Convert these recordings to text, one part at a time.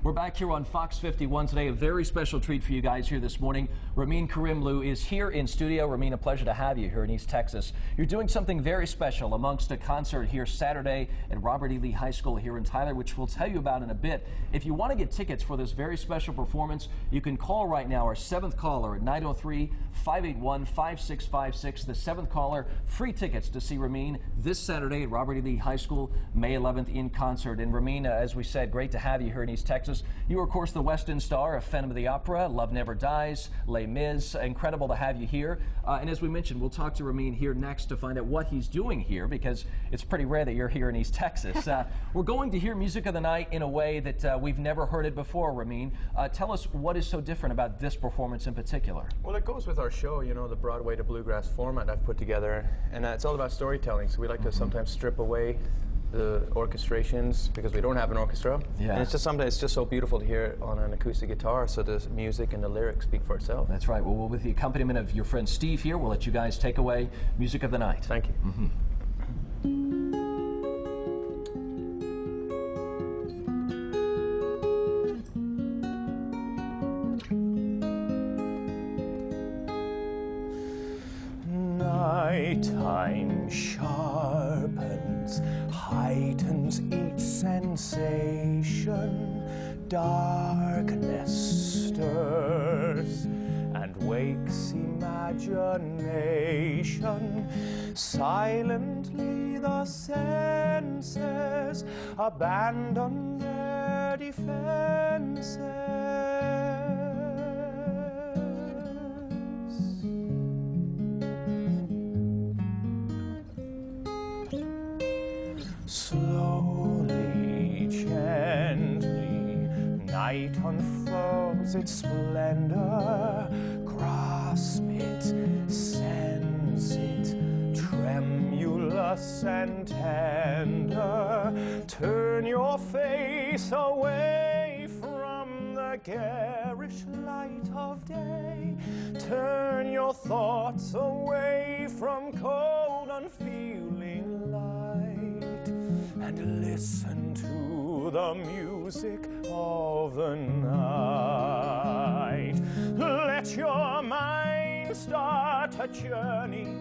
We're back here on Fox 51 today. A very special treat for you guys here this morning. Ramin Karimloo is here in studio. Ramin, a pleasure to have you here in East Texas. You're doing something very special amongst a concert here Saturday at Robert E. Lee High School here in Tyler, which we'll tell you about in a bit. If you want to get tickets for this very special performance, you can call right now, our 7th caller at 903-581-5656. The 7th caller, free tickets to see Ramin this Saturday at Robert E. Lee High School, May 11th in concert. And Ramin, as we said, great to have you here in East Texas. You are, of course, the West End star of Phantom of the Opera, Love Never Dies, Les Mis. Incredible to have you here. And as we mentioned, we'll talk to Ramin here next to find out what he's doing here, because it's pretty rare that you're here in East Texas. We're going to hear music of the night in a way that we've never heard it before, Ramin. Tell us what is so different about this performance in particular. Well, it goes with our show, you know, the Broadway to Bluegrass format I've put together. And it's all about storytelling, so we like to sometimes strip away the orchestrations because we don't have an orchestra. Yeah. And it's just sometimes it's just so beautiful to hear it on an acoustic guitar, so the music and the lyrics speak for itself. That's right. Well, with the accompaniment of your friend Steve here, we'll let you guys take away music of the night. Thank you. Nighttime sharpens, heightens each sensation. Darkness stirs and wakes imagination. Silently the senses abandon their defenses. Slowly, gently, night unfurls its splendor. Grasp it, sense it, tremulous and tender. Turn your face away from the garish light of day. Turn your thoughts away from cold, unfeeling light, and listen to the music of the night. Let your mind start a journey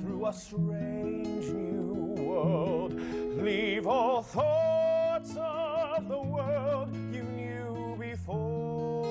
through a strange new world. Leave all thoughts of the world you knew before.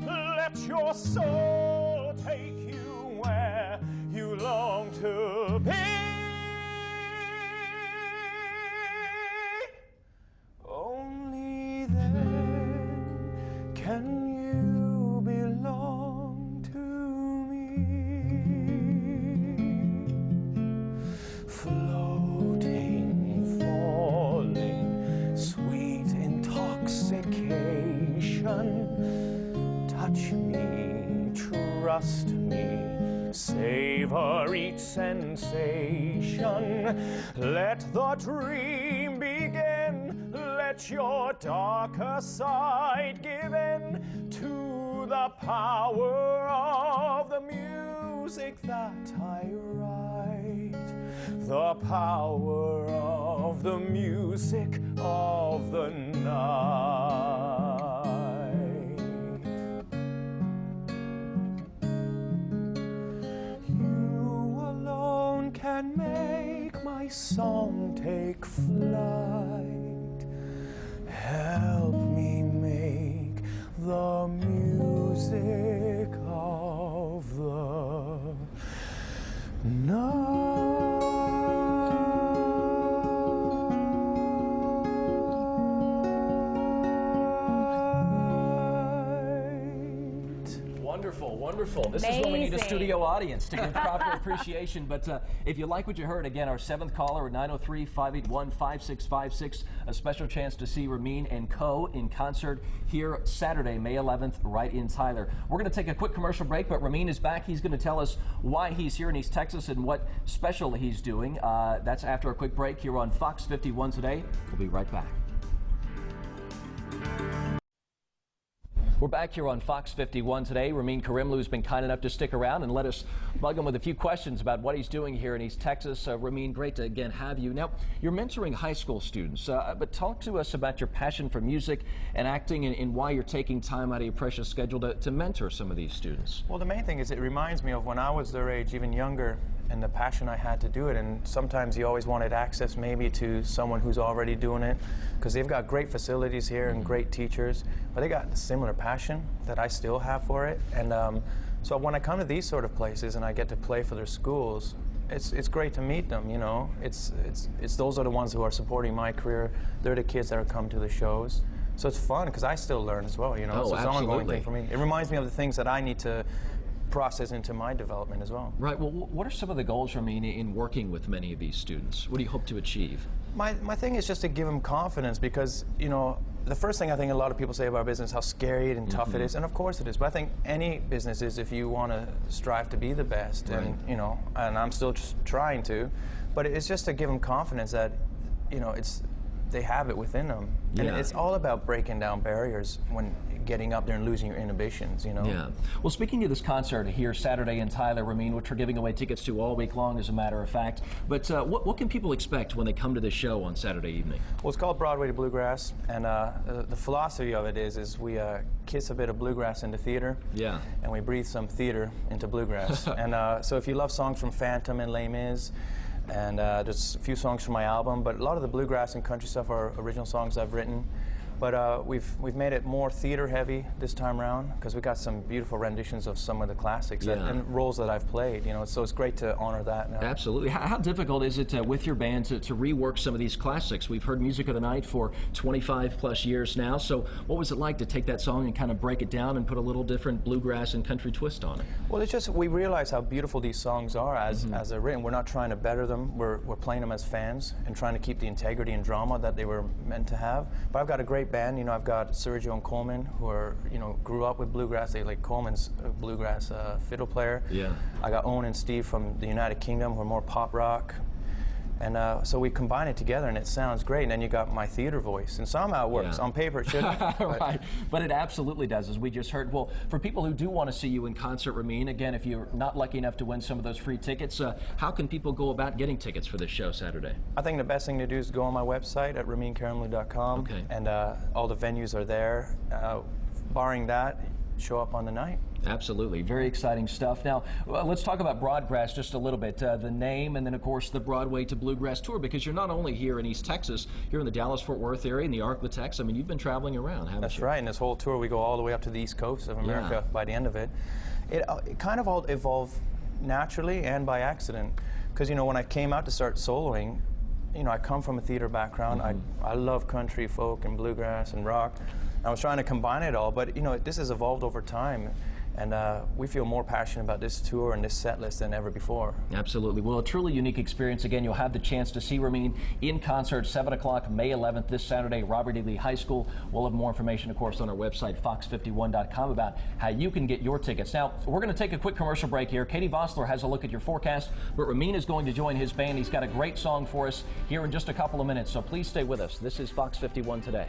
Let your soul take you where you long to be. Only then can you belong to me. Floating, falling, sweet intoxication. Touch me, trust me, savor each sensation. Let the dream begin. Let your darker side give in to the power of the music that I write. The power of the music of the night. You alone can make my song take flight. Help me make the music of the night. Wonderful, wonderful. This is when we need a studio audience to give proper appreciation. But if you like what you heard, again, our 7th caller at 903-581-5656, a special chance to see Ramin and Co. in concert here Saturday, May 11th, right in Tyler. We're going to take a quick commercial break, but Ramin is back. He's going to tell us why he's here in East Texas and what special he's doing. That's after a quick break here on Fox 51 Today. We'll be right back. We're back here on Fox 51 today. Ramin Karimloo has been kind enough to stick around and let us bug him with a few questions about what he's doing here in East Texas. Ramin, great to again have you. Now, you're mentoring high school students, but talk to us about your passion for music and acting and why you're taking time out of your precious schedule to mentor some of these students. Well, the main thing is it reminds me of when I was their age, even younger, and the passion I had to do it. And sometimes you always wanted access maybe to someone who's already doing it, because they've got great facilities here and great teachers, but they got a similar passion that I still have for it. And so when I come to these sort of places and I get to play for their schools, it's great to meet them, you know. It's those are the ones who are supporting my career. They're the kids that are coming to the shows. So it's fun because I still learn as well, you know. Oh, so it's an ongoing absolutely. thing for me. It reminds me of the things that I need to process into my development as well. Right. Well, what are some of the goals, Ramin, in working with many of these students? What do you hope to achieve? My thing is just to give them confidence, because, you know, the first thing I think a lot of people say about business, how scary and tough it is, and of course it is, but I think any business is if you want to strive to be the best, Right. and, you know, and I'm still trying to, but it's just to give them confidence that, you know, they have it within them. And Yeah. it's all about breaking down barriers when getting up there and losing your inhibitions, you know? Yeah. Well, speaking of this concert here Saturday in Tyler, Ramin, which we're giving away tickets to all week long, as a matter of fact, but what can people expect when they come to this show on Saturday evening? Well, it's called Broadway to Bluegrass, and the philosophy of it is we kiss a bit of bluegrass into theater, Yeah. and we breathe some theater into bluegrass. And so if you love songs from Phantom and Les Mis, and there's a few songs from my album, but a lot of the bluegrass and country stuff are original songs I've written. But we've made it more theater heavy this time around, because we got some beautiful renditions of some of the classics and roles that I've played, you know, so it's great to honor that now. Absolutely. How difficult is it with your band to rework some of these classics? We've heard Music of the Night for 25 plus years now, so what was it like to take that song and kind of break it down and put a little different bluegrass and country twist on it? Well, it's just we realize how beautiful these songs are as they're written. We're not trying to better them. We're playing them as fans and trying to keep the integrity and drama that they were meant to have. But I've got a great band. You know, I've got Sergio and Coleman, who are, you know, grew up with bluegrass. They like Coleman's a bluegrass fiddle player. Yeah. I got Owen and Steve from the United Kingdom, who are more pop rock. And so we combine it together, and it sounds great. And then you got my theater voice, and somehow it works. Yeah. On paper, it shouldn't. Right, but it absolutely does, as we just heard. Well, for people who do want to see you in concert, Ramin, again, if you're not lucky enough to win some of those free tickets, how can people go about getting tickets for this show Saturday? I think the best thing to do is go on my website at raminkarimloo.com, Okay. and all the venues are there. Barring that, show up on the night. Absolutely. Very exciting stuff. Now, let's talk about Broadgrass just a little bit. The name, and then, of course, the Broadway to Bluegrass tour, because you're not only here in East Texas, you're in the Dallas-Fort Worth area, in the Arklatex. I mean, you've been traveling around, haven't you? That's right. And this whole tour, we go all the way up to the East Coast of America by the end of it. It kind of all evolved naturally and by accident. Because, you know, when I came out to start soloing, you know, I come from a theater background. I love country, folk, and bluegrass, and rock. I was trying to combine it all, but, you know, this has evolved over time. And we feel more passionate about this tour and this set list than ever before. Absolutely. Well, a truly unique experience. Again, you'll have the chance to see Ramin in concert, 7 o'clock, May 11th, this Saturday, Robert E. Lee High School. We'll have more information, of course, on our website, fox51.com, about how you can get your tickets. Now, we're going to take a quick commercial break here. Katie Vossler has a look at your forecast, but Ramin is going to join his band. He's got a great song for us here in just a couple of minutes, so please stay with us. This is Fox 51 Today.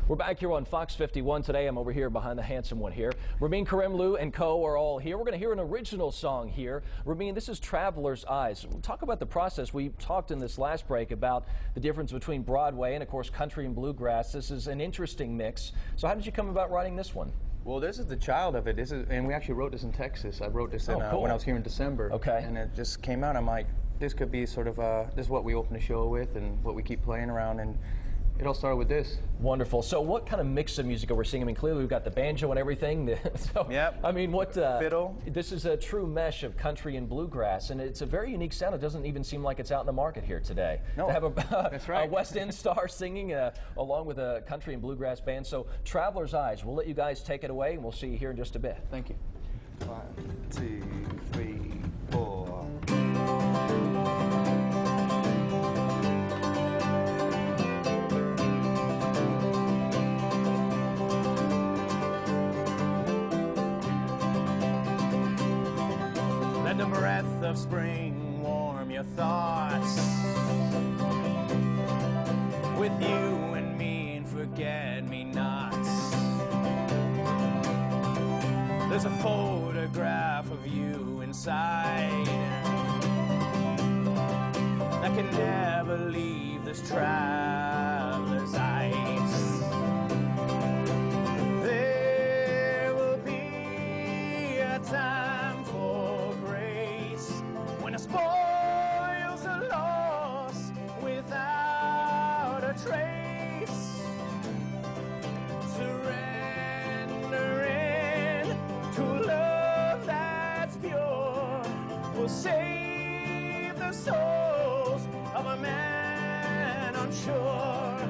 We're back here on Fox 51 Today. I'm over here behind the handsome one here. Ramin Karimloo and co are all here. We're going to hear an original song here. Ramin, this is Traveler's Eyes. Talk about the process. We talked in this last break about the difference between Broadway and, of course, country and bluegrass. This is an interesting mix. So how did you come about writing this one? Well, this is the child of it. And we actually wrote this in Texas. I wrote this cool. when I was here in December. Okay. And it just came out. I'm like, this could be sort of, this is what we open the show with and what we keep playing around. And it all started with this. Wonderful. So what kind of mix of music are we singing? I mean, clearly we've got the banjo and everything. So, yep. I mean, what... fiddle. This is a true mesh of country and bluegrass, and it's a very unique sound. It doesn't even seem like it's out in the market here today. No, to have that's right. A West End star singing along with a country and bluegrass band. So Traveler's Eyes, we'll let you guys take it away, and we'll see you here in just a bit. Thank you. 1, 2, 3, 4. Let the breath of spring warm your thoughts. with you and me and forget-me-nots. There's a photograph of you inside that can never leave this traveler's eyes. There will be a time for grace when the spoils are lost without a trace. Surrendering to love that's pure will save the souls of a man unsure.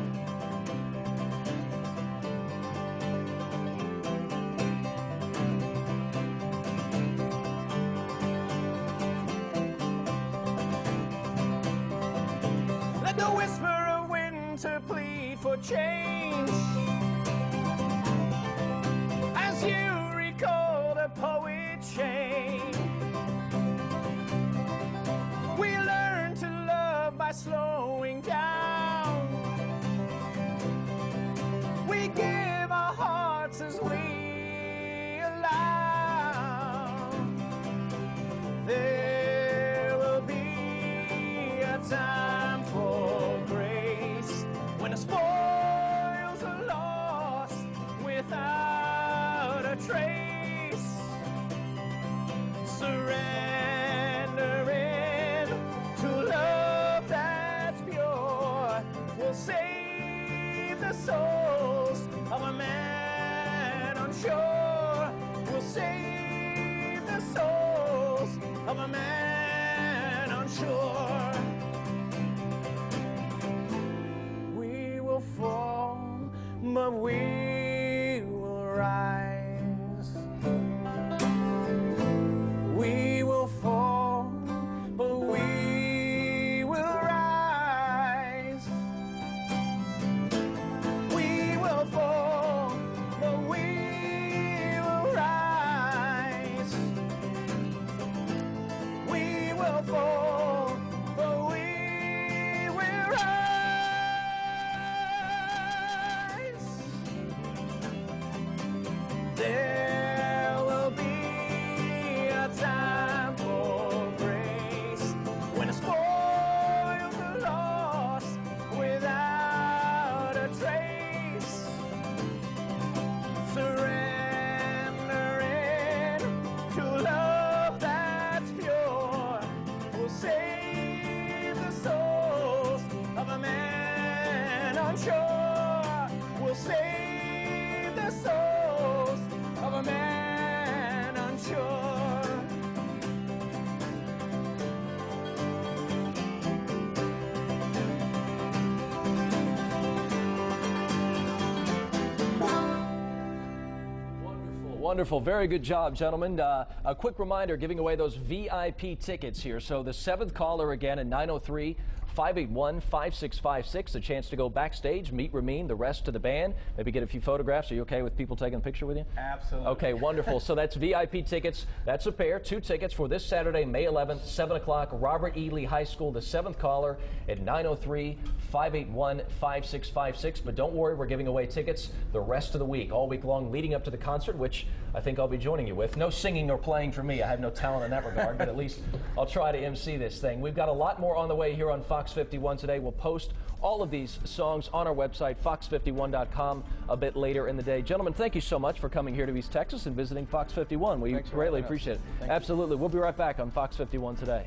Let the whisper of winter plead for change as you recall the poet's shame. We learn to love by slowing down. We give our hearts as we allow. There will be a time for grace when the spoils are lost without a trace. Surrendering to love that's pure will save the souls of a man unsure. Will save the souls of a man unsure. We will fall, but we will rise. We will fall, but we will rise. We will fall, but we will rise. We will fall, but we will rise. There will be a time for grace when the spoils are lost without a trace. Surrendering to love that's pure will save the souls of a man unsure. Will save the souls of a man unsure. Wonderful. Very good job, gentlemen. A quick reminder, giving away those VIP tickets here. So the seventh caller again at 903-581-5656. A chance to go backstage, meet Ramin, the rest of the band, maybe get a few photographs. Are you okay with people taking a picture with you? Absolutely. Okay, wonderful. So that's VIP tickets. That's a pair. 2 tickets for this Saturday, May 11th, 7 o'clock, Robert E. Lee High School. The seventh caller at 903-581-5656. But don't worry, we're giving away tickets the rest of the week, all week long, leading up to the concert, which I think I'll be joining you with. No singing or playing for me. I have no talent in that regard, but at least I'll try to MC this thing. We've got a lot more on the way here on Fox 51 today. We'll post all of these songs on our website, fox51.com, a bit later in the day. Gentlemen, thank you so much for coming here to East Texas and visiting Fox 51. We greatly appreciate it. Absolutely. We'll be right back on Fox 51 today.